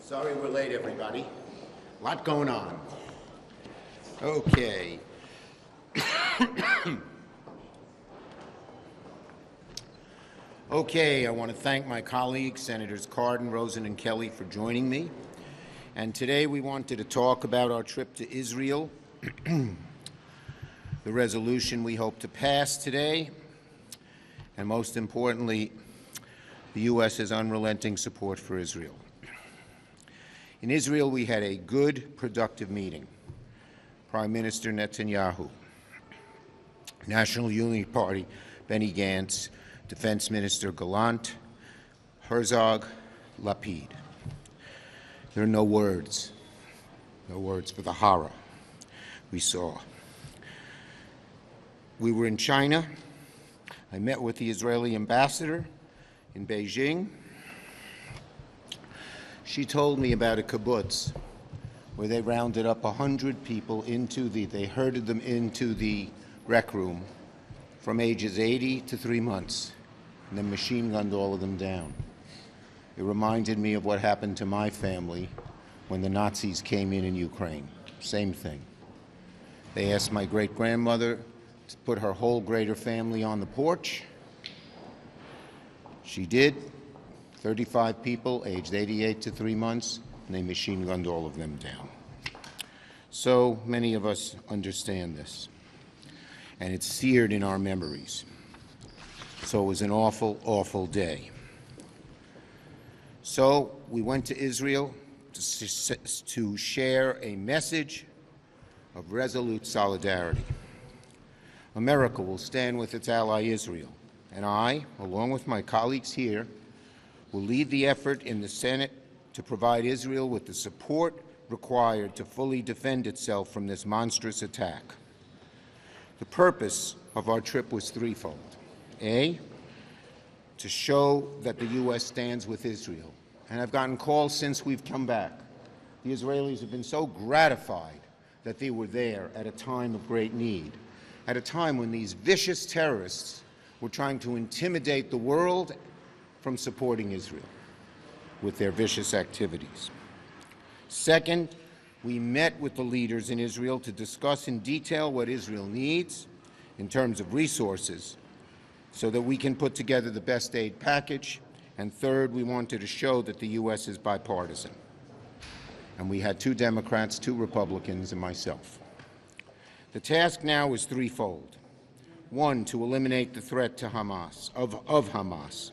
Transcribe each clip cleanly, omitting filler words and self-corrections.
Sorry we're late, everybody. A lot going on. Okay. Okay, I want to thank my colleagues, Senators Cardin, Rosen, and Kelly, for joining me. And today we wanted to talk about our trip to Israel, the resolution we hope to pass today, and most importantly, the U.S.'s unrelenting support for Israel. In Israel, we had a good, productive meeting. Prime Minister Netanyahu, National Unity Party, Benny Gantz, Defense Minister Gallant, Herzog, Lapid. There are no words for the horror we saw. We were in China. I met with the Israeli ambassador in Beijing. She told me about a kibbutz where they rounded up 100 people they herded them into the rec room from ages 80 to 3 months, and then machine gunned all of them down. It reminded me of what happened to my family when the Nazis came in Ukraine. Same thing. They asked my great-grandmother to put her whole greater family on the porch. She did. 35 people, aged 88 to 3 months, and they machine gunned all of them down. So many of us understand this, and it's seared in our memories. So it was an awful, awful day. So we went to Israel to share a message of resolute solidarity. America will stand with its ally Israel, and I, along with my colleagues here, will lead the effort in the Senate to provide Israel with the support required to fully defend itself from this monstrous attack. The purpose of our trip was threefold. A, to show that the U.S. stands with Israel. And I've gotten calls since we've come back. The Israelis have been so gratified that they were there at a time of great need, at a time when these vicious terrorists were trying to intimidate the world from supporting Israel with their vicious activities. Second, we met with the leaders in Israel to discuss in detail what Israel needs in terms of resources so that we can put together the best aid package. And third, we wanted to show that the U.S. is bipartisan. And we had 2 Democrats, 2 Republicans, and myself. The task now is threefold. 1, to eliminate the threat to Hamas, of Hamas.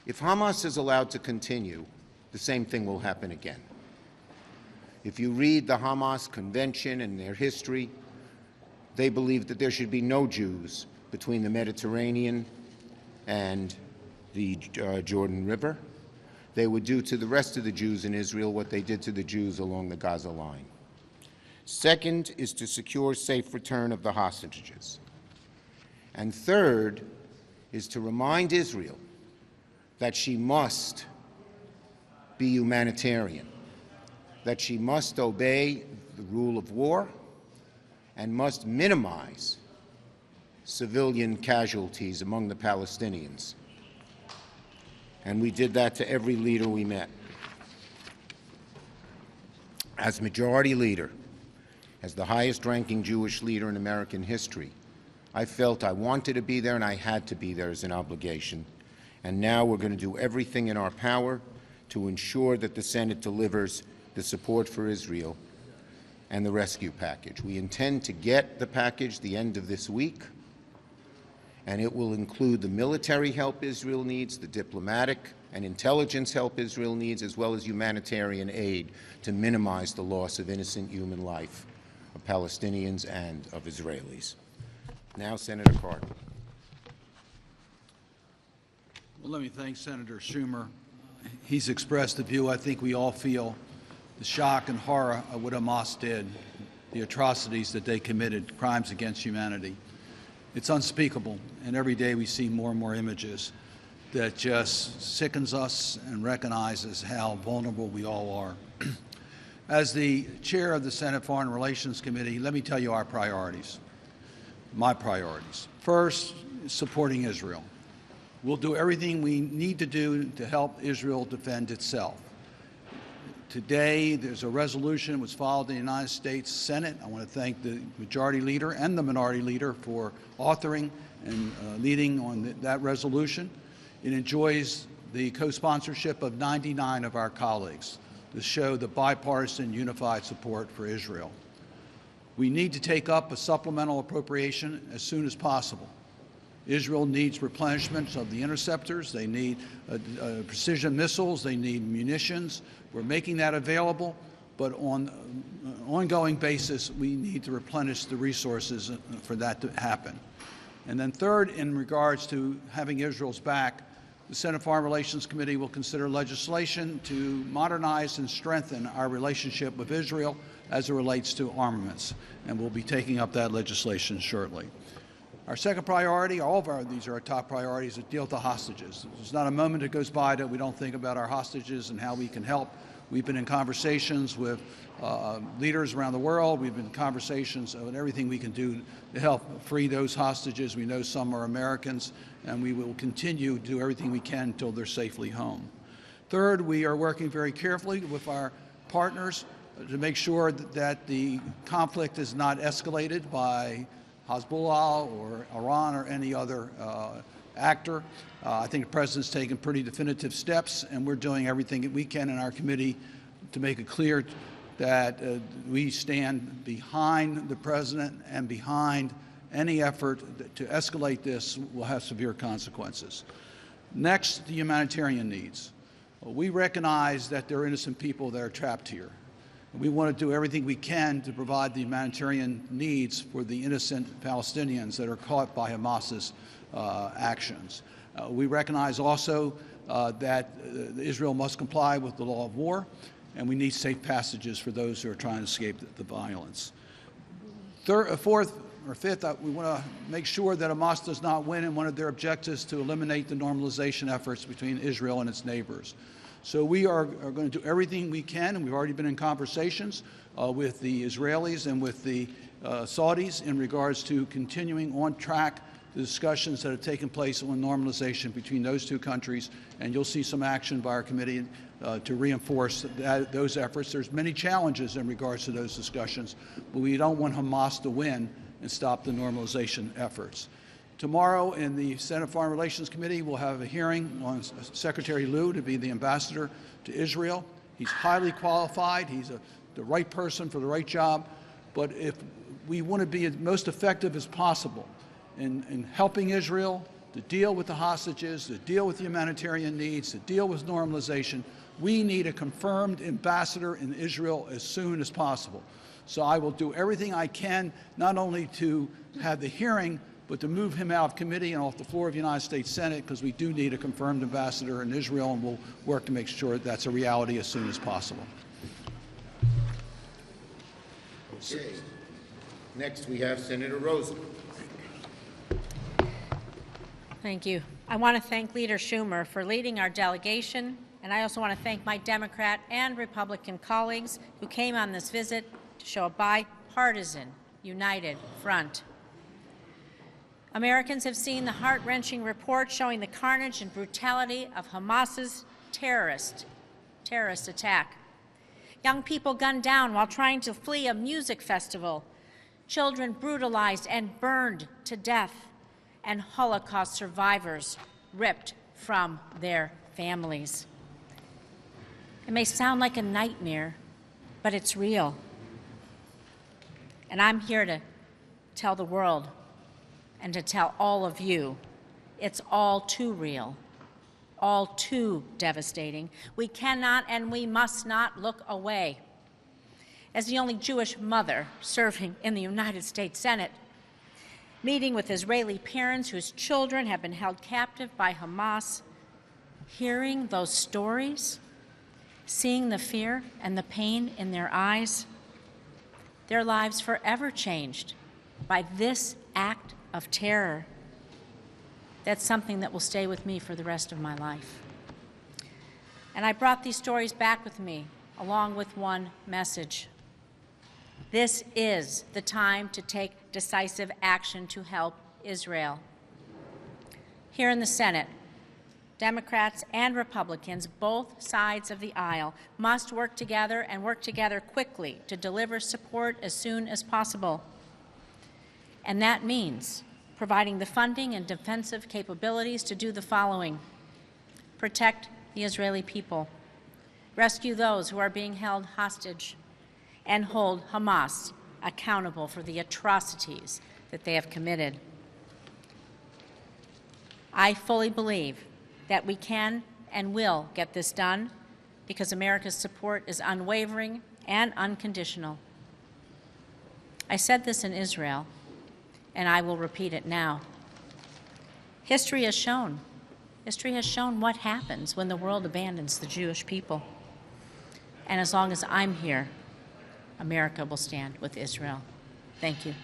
If Hamas is allowed to continue, the same thing will happen again. If you read the Hamas Convention and their history, they believe that there should be no Jews between the Mediterranean and the Jordan River. They would do to the rest of the Jews in Israel what they did to the Jews along the Gaza line. Second is to secure safe return of the hostages. And third is to remind Israel that she must be humanitarian, that she must obey the rule of war and must minimize civilian casualties among the Palestinians. And we did that to every leader we met. As majority leader, as the highest-ranking Jewish leader in American history, I felt I wanted to be there and I had to be there as an obligation. And now we're going to do everything in our power to ensure that the Senate delivers the support for Israel and the rescue package. We intend to get the package the end of this week, and it will include the military help Israel needs, the diplomatic and intelligence help Israel needs, as well as humanitarian aid to minimize the loss of innocent human life of Palestinians and of Israelis. Now, Senator Cardin. Well, let me thank Senator Schumer. He's expressed the view I think we all feel, the shock and horror of what Hamas did, the atrocities that they committed, crimes against humanity. It's unspeakable, and every day we see more and more images that just sickens us and recognizes how vulnerable we all are. As the chair of the Senate Foreign Relations Committee, let me tell you our priorities, my priorities. First, supporting Israel. We'll do everything we need to do to help Israel defend itself. Today, there's a resolution that was filed in the United States Senate. I want to thank the Majority Leader and the Minority Leader for authoring and leading on that resolution. It enjoys the co-sponsorship of 99 of our colleagues to show the bipartisan unified support for Israel. We need to take up a supplemental appropriation as soon as possible. Israel needs replenishment of the interceptors. They need precision missiles. They need munitions. We're making that available, but on an ongoing basis, we need to replenish the resources for that to happen. And then third, in regards to having Israel's back, the Senate Foreign Relations Committee will consider legislation to modernize and strengthen our relationship with Israel as it relates to armaments, and we'll be taking up that legislation shortly. Our second priority, these are our top priorities, is to deal with the hostages. There's not a moment that goes by that we don't think about our hostages and how we can help. We've been in conversations with leaders around the world. We've been in conversations on everything we can do to help free those hostages. We know some are Americans, and we will continue to do everything we can until they're safely home. Third, we are working very carefully with our partners to make sure that the conflict is not escalated by Hezbollah or Iran or any other actor. I think the President's taken pretty definitive steps, and we're doing everything that we can in our committee to make it clear that we stand behind the President and behind any effort to escalate this will have severe consequences. Next, the humanitarian needs. We recognize that there are innocent people that are trapped here. We want to do everything we can to provide the humanitarian needs for the innocent Palestinians that are caught by Hamas's actions. We recognize also that Israel must comply with the law of war, and we need safe passages for those who are trying to escape the violence. Fourth or fifth, we want to make sure that Hamas does not win in one of their objectives to eliminate the normalization efforts between Israel and its neighbors. So we are going to do everything we can, and we've already been in conversations with the Israelis and with the Saudis in regards to continuing on track the discussions that have taken place on normalization between those two countries, and you'll see some action by our committee to reinforce those efforts. There's many challenges in regards to those discussions, but we don't want Hamas to win and stop the normalization efforts. Tomorrow in the Senate Foreign Relations Committee, we'll have a hearing on Secretary Lew to be the ambassador to Israel. He's highly qualified. He's the right person for the right job. But if we want to be as most effective as possible in helping Israel to deal with the hostages, to deal with the humanitarian needs, to deal with normalization, we need a confirmed ambassador in Israel as soon as possible. So I will do everything I can, not only to have the hearing, but to move him out of committee and off the floor of the United States Senate, because we do need a confirmed ambassador in Israel, and we'll work to make sure that's a reality as soon as possible. Okay. Next, we have Senator Rosen. Thank you. I want to thank Leader Schumer for leading our delegation, and I also want to thank my Democrat and Republican colleagues who came on this visit to show a bipartisan, united front. Americans have seen the heart-wrenching report showing the carnage and brutality of Hamas's terrorist attack. Young people gunned down while trying to flee a music festival, children brutalized and burned to death, and Holocaust survivors ripped from their families. It may sound like a nightmare, but it's real. And I'm here to tell the world and to tell all of you, it's all too real, all too devastating. We cannot and we must not look away. As the only Jewish mother serving in the United States Senate, meeting with Israeli parents whose children have been held captive by Hamas, hearing those stories, seeing the fear and the pain in their eyes, their lives forever changed by this act of terror. That's something that will stay with me for the rest of my life. And I brought these stories back with me, along with one message. This is the time to take decisive action to help Israel. Here in the Senate, Democrats and Republicans, both sides of the aisle, must work together and work together quickly to deliver support as soon as possible. And that means providing the funding and defensive capabilities to do the following: protect the Israeli people, rescue those who are being held hostage, and hold Hamas accountable for the atrocities that they have committed. I fully believe that we can and will get this done because America's support is unwavering and unconditional. I said this in Israel, and I will repeat it now. History has shown what happens when the world abandons the Jewish people. And as long as I'm here, America will stand with Israel. Thank you.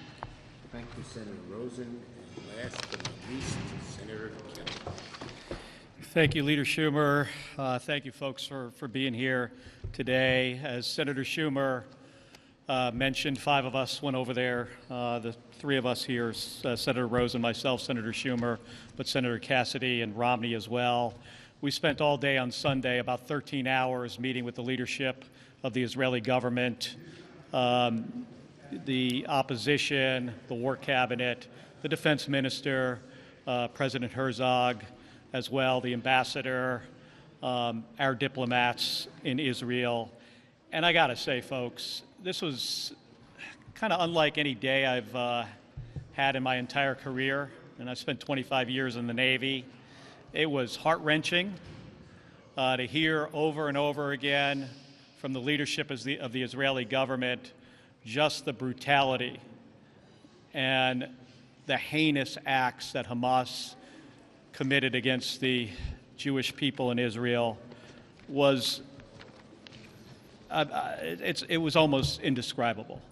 Thank you, Senator Rosen. And last but not least, Senator Kelly. Thank you, Leader Schumer. Thank you, folks, for being here today. As Senator Schumer mentioned, 5 of us went over there. The 3 of us here, Senator Rosen, myself, Senator Schumer, but Senator Cassidy and Romney as well. We spent all day on Sunday, about 13 hours, meeting with the leadership of the Israeli government, the opposition, the war cabinet, the defense minister, President Herzog, as well, the ambassador, our diplomats in Israel. And I got to say, folks, this was kind of unlike any day I've had in my entire career, and I spent 25 years in the Navy. It was heart-wrenching to hear over and over again from the leadership of the Israeli government just the brutality and the heinous acts that Hamas committed against the Jewish people in Israel was it was almost indescribable.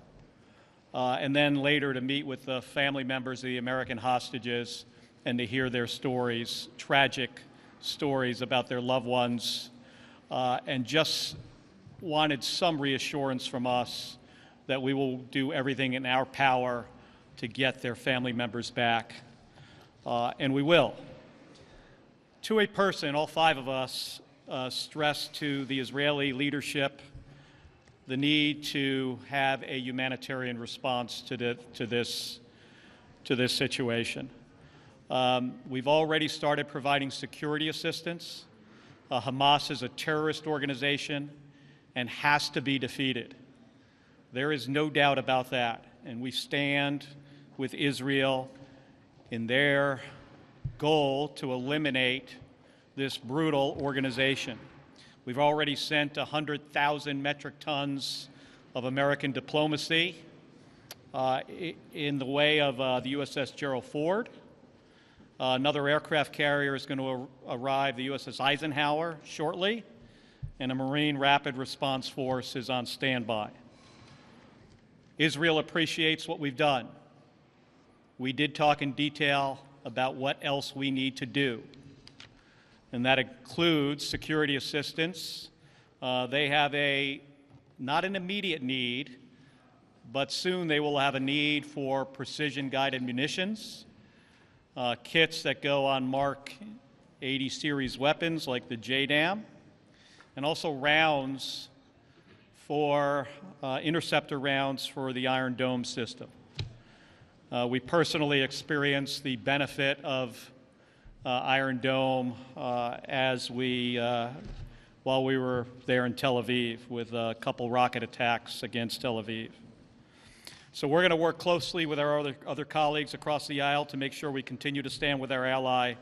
And then later to meet with the family members of the American hostages and to hear their stories, tragic stories about their loved ones, and just wanted some reassurance from us that we will do everything in our power to get their family members back, and we will. To a person, all 5 of us stressed to the Israeli leadership the need to have a humanitarian response to this situation. We've already started providing security assistance. Hamas is a terrorist organization and has to be defeated. There is no doubt about that, and we stand with Israel in their goal to eliminate this brutal organization. We've already sent 100,000 metric tons of American diplomacy in the way of the USS Gerald Ford. Another aircraft carrier is going to arrive, the USS Eisenhower, shortly, and a Marine Rapid Response Force is on standby. Israel appreciates what we've done. We did talk in detail about what else we need to do, and that includes security assistance. They have not an immediate need, but soon they will have a need for precision-guided munitions, kits that go on Mark 80 series weapons like the JDAM, and also rounds for interceptor rounds for the Iron Dome system. We personally experienced the benefit of Iron Dome while we were there in Tel Aviv with a couple rocket attacks against Tel Aviv. So we're going to work closely with our other colleagues across the aisle to make sure we continue to stand with our ally,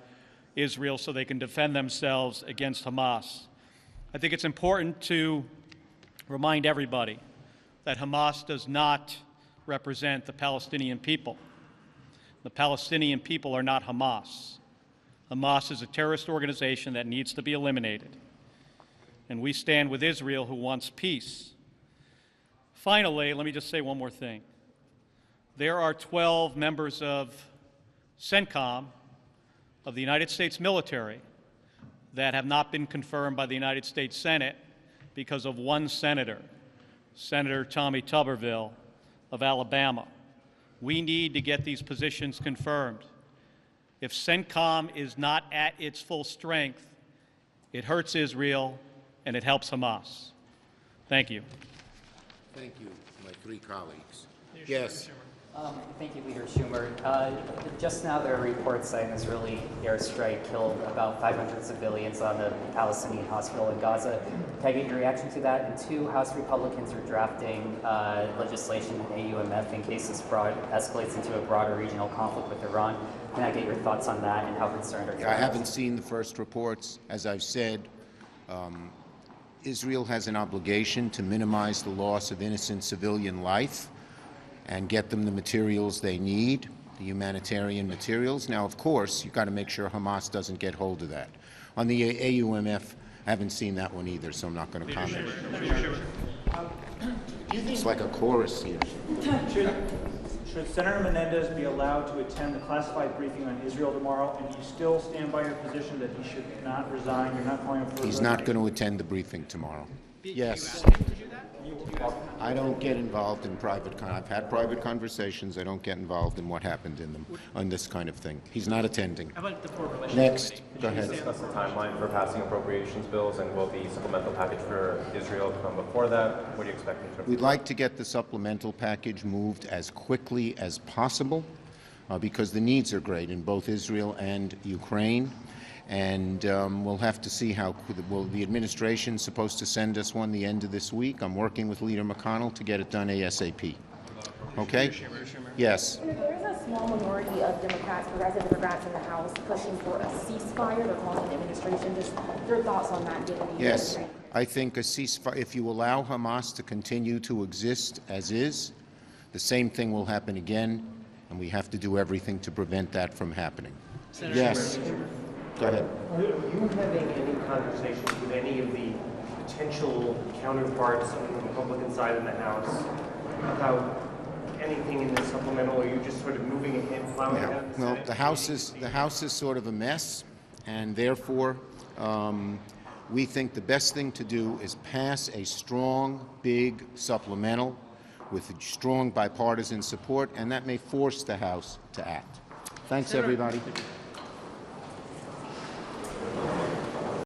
Israel, so they can defend themselves against Hamas. I think it's important to remind everybody that Hamas does not represent the Palestinian people. The Palestinian people are not Hamas. Hamas is a terrorist organization that needs to be eliminated. And we stand with Israel, who wants peace. Finally, let me just say one more thing. There are 12 members of CENTCOM, of the United States military, that have not been confirmed by the United States Senate because of one senator, Senator Tommy Tuberville of Alabama. We need to get these positions confirmed. If CENTCOM is not at its full strength, It hurts Israel, and it helps Hamas. Thank you. Thank you, my three colleagues. Yes. Thank you, Leader Schumer. Just now there are reports saying an Israeli airstrike killed about 500 civilians on a Palestinian hospital in Gaza. Can I get your reaction to that? And two, House Republicans are drafting legislation in AUMF in case this escalates into a broader regional conflict with Iran. Can I get your thoughts on that and how concerned are you? I haven't seen the first reports. As I've said, Israel has an obligation to minimize the loss of innocent civilian life and get them the materials they need, the humanitarian materials. Now, of course, you've got to make sure Hamas doesn't get hold of that. On the AUMF, I haven't seen that one either, so I'm not going to comment. It's like a chorus here. Should Senator Menendez be allowed to attend the classified briefing on Israel tomorrow, and you still stand by your position that he should not resign? You're not calling for. He's not going to attend the briefing tomorrow. Yes. I don't get involved in I've had private conversations. I don't get involved in what happened in them on this kind of thing. He's not attending. How about the Foreign Relations Next. Go ahead. Discuss the timeline for passing appropriations bills, and will the supplemental package for Israel come before that? What do you expect in terms of? We'd like to get the supplemental package moved as quickly as possible because the needs are great in both Israel and Ukraine. And we'll have to see how the administration's supposed to send us one the end of this week. I'm working with Leader McConnell to get it done ASAP. Okay? Yes. There is a small minority of Democrats, progressive Democrats in the House pushing for a ceasefire. They're calling the administration. Just your thoughts on that, given the Yes. I think a ceasefire, if you allow Hamas to continue to exist as is, the same thing will happen again, and we have to do everything to prevent that from happening. Senator Yes. Go ahead. Are you having any conversations with any of the potential counterparts on the Republican side of the House about anything in the supplemental, or are you just sort of moving ahead, plowing ahead? Well, the House is sort of a mess, and therefore we think the best thing to do is pass a strong, big supplemental with strong bipartisan support, and that may force the House to act. Thanks, everybody.